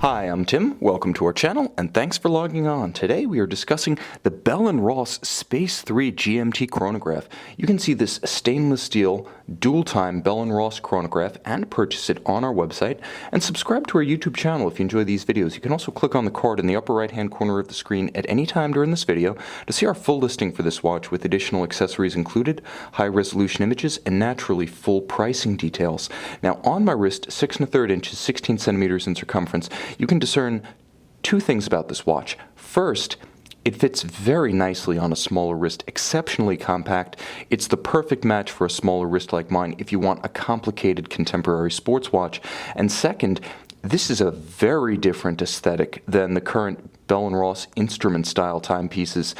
Hi, I'm Tim. Welcome to our channel, and thanks for logging on. Today we are discussing the Bell & Ross Space 3 GMT chronograph. You can see this stainless steel dual-time Bell & Ross chronograph and purchase it on our website, and subscribe to our YouTube channel if you enjoy these videos. You can also click on the card in the upper right-hand corner of the screen at any time during this video to see our full listing for this watch with additional accessories included, high-resolution images, and naturally full pricing details. Now, on my wrist, 6 1/3 inches, 16 centimeters in circumference, you can discern two things about this watch. First, it fits very nicely on a smaller wrist, exceptionally compact. It's the perfect match for a smaller wrist like mine if you want a complicated contemporary sports watch. And second, this is a very different aesthetic than the current Bell & Ross instrument-style timepieces.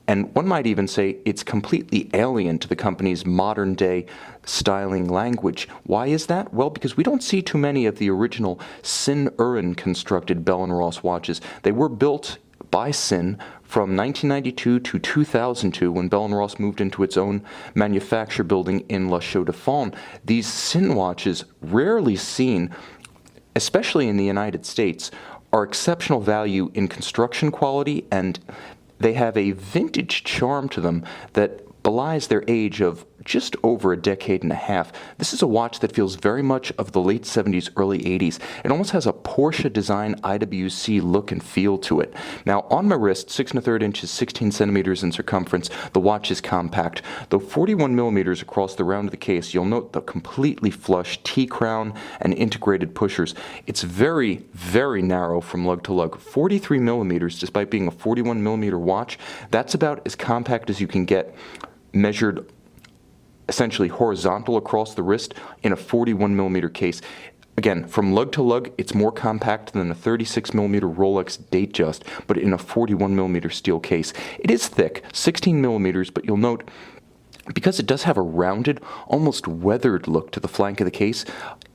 And one might even say it's completely alien to the company's modern-day styling language. Why is that? Well, because we don't see too many of the original Sin-Urin constructed Bell & Ross watches. They were built by Sin from 1992 to 2002 when Bell & Ross moved into its own manufacture building in La Chaux-de-Fonds. These Sin watches, rarely seen, especially in the United States, are exceptional value in construction quality, and they have a vintage charm to them that belies their age of just over a decade and a half. This is a watch that feels very much of the late 70s, early 80s. It almost has a Porsche design IWC look and feel to it. Now, on my wrist, 6 1/3 inches, 16 centimeters in circumference, the watch is compact. Though 41 millimeters across the round of the case, you'll note the completely flush T-crown and integrated pushers. It's very, very narrow from lug to lug. 43 millimeters, despite being a 41 millimeter watch, that's about as compact as you can get measured essentially horizontal across the wrist in a 41 millimeter case. Again, from lug to lug, it's more compact than a 36 millimeter Rolex Datejust, but in a 41 millimeter steel case. It is thick, 16 millimeters, but you'll note because it does have a rounded, almost weathered look to the flank of the case,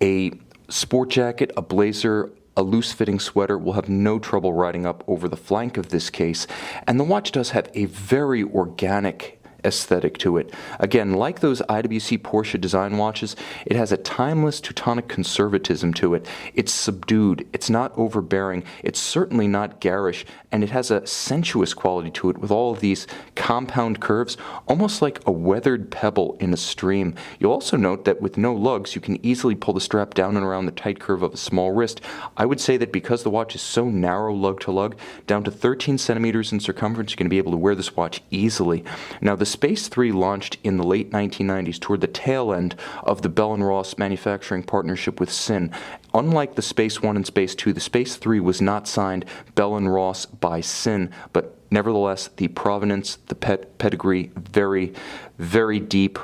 a sport jacket, a blazer, a loose-fitting sweater will have no trouble riding up over the flank of this case. And the watch does have a very organic aesthetic to it. Again, like those IWC Porsche design watches, it has a timeless Teutonic conservatism to it. It's subdued, it's not overbearing, it's certainly not garish, and it has a sensuous quality to it with all of these compound curves, almost like a weathered pebble in a stream. You'll also note that with no lugs, you can easily pull the strap down and around the tight curve of a small wrist. I would say that because the watch is so narrow lug to lug, down to 13 centimeters in circumference, you're going to be able to wear this watch easily. Now, the Space 3 launched in the late 1990s toward the tail end of the Bell & Ross manufacturing partnership with Sin. Unlike the Space 1 and Space 2, the Space 3 was not signed Bell & Ross by Sin, but nevertheless, the provenance, the pedigree, very, very deep.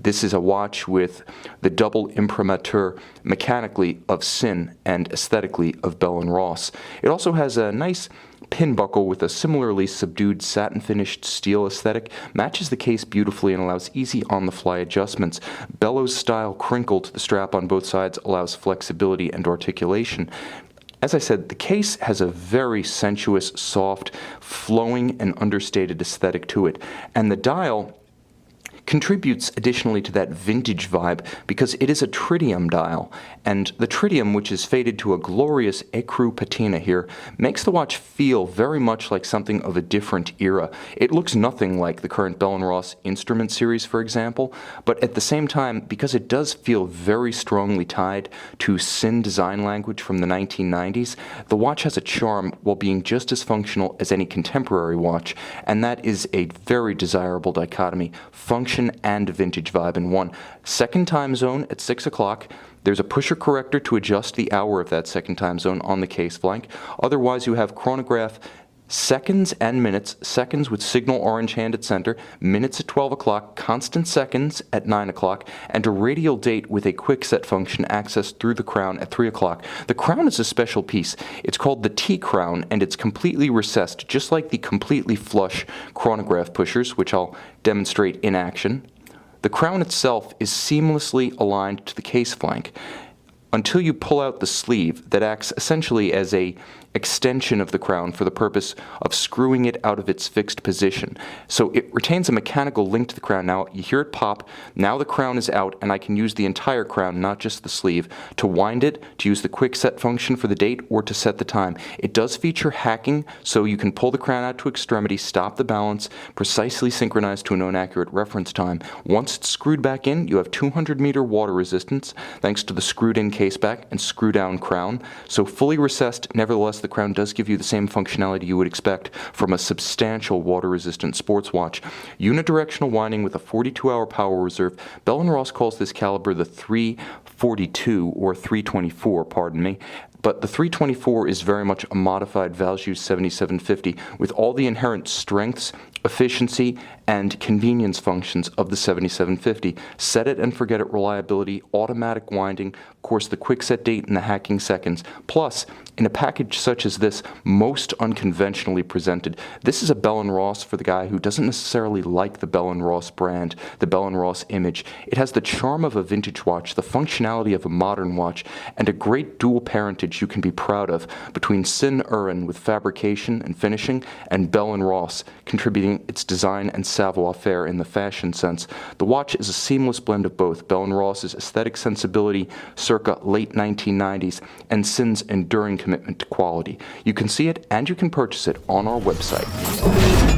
This is a watch with the double imprimatur mechanically of Sin and aesthetically of Bell & Ross. It also has a nice pin buckle with a similarly subdued satin-finished steel aesthetic, matches the case beautifully and allows easy on-the-fly adjustments. Bellows-style crinkle to the strap on both sides allows flexibility and articulation. As I said, the case has a very sensuous, soft, flowing, and understated aesthetic to it, and the dial contributes additionally to that vintage vibe because it is a tritium dial, and the tritium, which is faded to a glorious ecru patina here, makes the watch feel very much like something of a different era. It looks nothing like the current Bell & Ross instrument series, for example, but at the same time, because it does feel very strongly tied to Sin design language from the 1990s, the watch has a charm while being just as functional as any contemporary watch, and that is a very desirable dichotomy: function and vintage vibe in one. Second time zone at 6 o'clock. There's a pusher corrector to adjust the hour of that second time zone on the case flank. Otherwise, you have chronograph seconds and minutes, seconds with signal orange hand at center, minutes at 12 o'clock, constant seconds at 9 o'clock, and a radial date with a quick set function accessed through the crown at 3 o'clock. The crown is a special piece. It's called the T-crown, and it's completely recessed, just like the completely flush chronograph pushers, which I'll demonstrate in action. The crown itself is seamlessly aligned to the case flank until you pull out the sleeve that acts essentially as a extension of the crown for the purpose of screwing it out of its fixed position. So it retains a mechanical link to the crown. Now you hear it pop, now the crown is out, and I can use the entire crown, not just the sleeve, to wind it, to use the quick set function for the date, or to set the time. It does feature hacking, so you can pull the crown out to extremity, stop the balance, precisely synchronize to a known accurate reference time. Once it's screwed back in, you have 200-meter water resistance, thanks to the screwed-in caseback and screw-down crown. So fully recessed, nevertheless, the crown does give you the same functionality you would expect from a substantial water-resistant sports watch. Unidirectional winding with a 42-hour power reserve. Bell & Ross calls this caliber the 342 or 324, pardon me. But the 324 is very much a modified Valjoux 7750 with all the inherent strengths, efficiency, and convenience functions of the 7750. Set it and forget it reliability, automatic winding, of course the quick set date and the hacking seconds. Plus, in a package such as this, most unconventionally presented, this is a Bell & Ross for the guy who doesn't necessarily like the Bell & Ross brand, the Bell & Ross image. It has the charm of a vintage watch, the functionality of a modern watch, and a great dual parentage you can be proud of between Sin Urin with fabrication and finishing and Bell & Ross contributing its design and savoir-faire in the fashion sense. The watch is a seamless blend of both Bell & Ross's aesthetic sensibility circa late 1990s and Sin's enduring commitment to quality. You can see it and you can purchase it on our website.